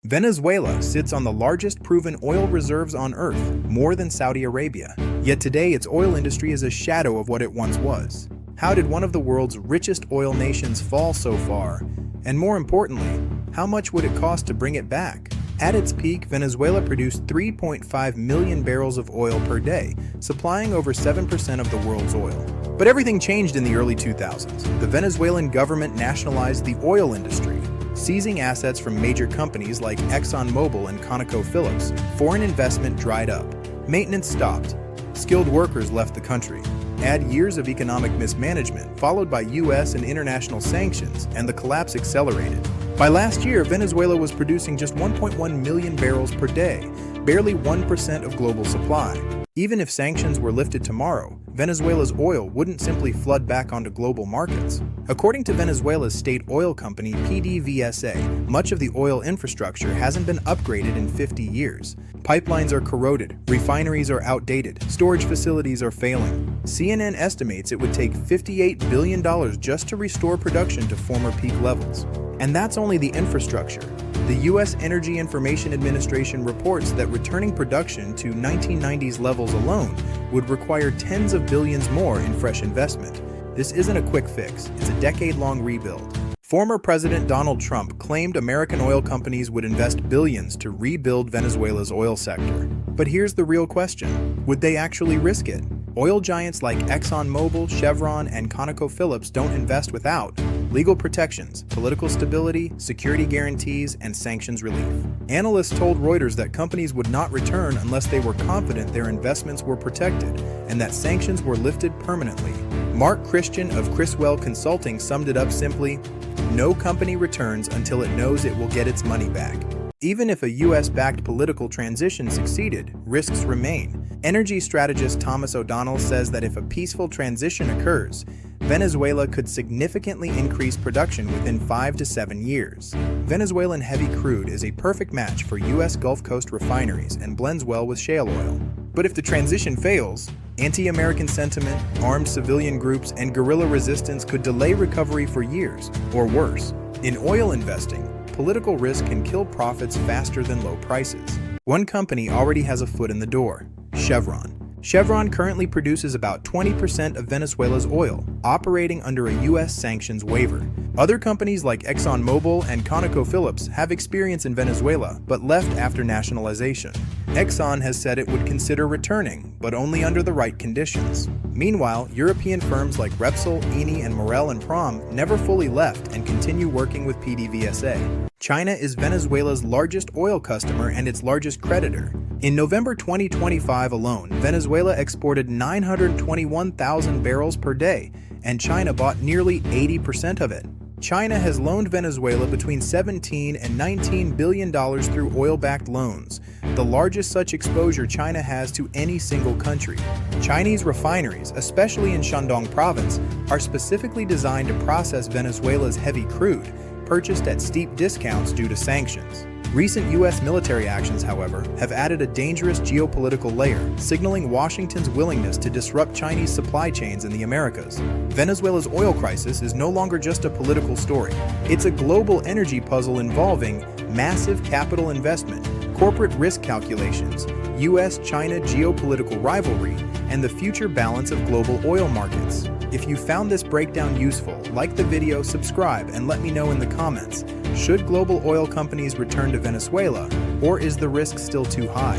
Venezuela sits on the largest proven oil reserves on Earth, more than Saudi Arabia. Yet today its oil industry is a shadow of what it once was. How did one of the world's richest oil nations fall so far? And more importantly, how much would it cost to bring it back? At its peak, Venezuela produced 3.5 million barrels of oil per day, supplying over 7% of the world's oil. But everything changed in the early 2000s. The Venezuelan government nationalized the oil industry, seizing assets from major companies like ExxonMobil and ConocoPhillips. Foreign investment dried up. Maintenance stopped. Skilled workers left the country. Add years of economic mismanagement, followed by U.S. and international sanctions, and the collapse accelerated. By last year, Venezuela was producing just 1.1 million barrels per day, barely 1% of global supply. Even if sanctions were lifted tomorrow, Venezuela's oil wouldn't simply flood back onto global markets. According to Venezuela's state oil company PDVSA, much of the oil infrastructure hasn't been upgraded in 50 years. Pipelines are corroded, refineries are outdated, storage facilities are failing. CNN estimates it would take $58 billion just to restore production to former peak levels. And that's only the infrastructure. The U.S. Energy Information Administration reports that returning production to 1990s levels alone would require tens of billions more in fresh investment. This isn't a quick fix, it's a decade-long rebuild. Former President Donald Trump claimed American oil companies would invest billions to rebuild Venezuela's oil sector. But here's the real question: would they actually risk it? Oil giants like ExxonMobil, Chevron, and ConocoPhillips don't invest without legal protections, political stability, security guarantees, and sanctions relief. Analysts told Reuters that companies would not return unless they were confident their investments were protected and that sanctions were lifted permanently. Mark Christian of Criswell Consulting summed it up simply: no company returns until it knows it will get its money back. Even if a US-backed political transition succeeded, risks remain. Energy strategist Thomas O'Donnell says that if a peaceful transition occurs, Venezuela could significantly increase production within 5 to 7 years. Venezuelan heavy crude is a perfect match for US Gulf Coast refineries and blends well with shale oil. But if the transition fails, anti-American sentiment, armed civilian groups, and guerrilla resistance could delay recovery for years, or worse. In oil investing, political risk can kill profits faster than low prices. One company already has a foot in the door: Chevron. Chevron currently produces about 20% of Venezuela's oil, operating under a U.S. sanctions waiver. Other companies like ExxonMobil and ConocoPhillips have experience in Venezuela, but left after nationalization. Exxon has said it would consider returning, but only under the right conditions. Meanwhile, European firms like Repsol, Eni, and Morel and Prom never fully left and continue working with PDVSA. China is Venezuela's largest oil customer and its largest creditor. In November 2025 alone, Venezuela exported 921,000 barrels per day, and China bought nearly 80% of it. China has loaned Venezuela between $17 and $19 billion through oil-backed loans, the largest such exposure China has to any single country. Chinese refineries, especially in Shandong province, are specifically designed to process Venezuela's heavy crude, purchased at steep discounts due to sanctions. Recent U.S. military actions, however, have added a dangerous geopolitical layer, signaling Washington's willingness to disrupt Chinese supply chains in the Americas. Venezuela's oil crisis is no longer just a political story. It's a global energy puzzle involving massive capital investment, corporate risk calculations, U.S.-China geopolitical rivalry, and the future balance of global oil markets. If you found this breakdown useful, like the video, subscribe, and let me know in the comments. Should global oil companies return to Venezuela, or is the risk still too high?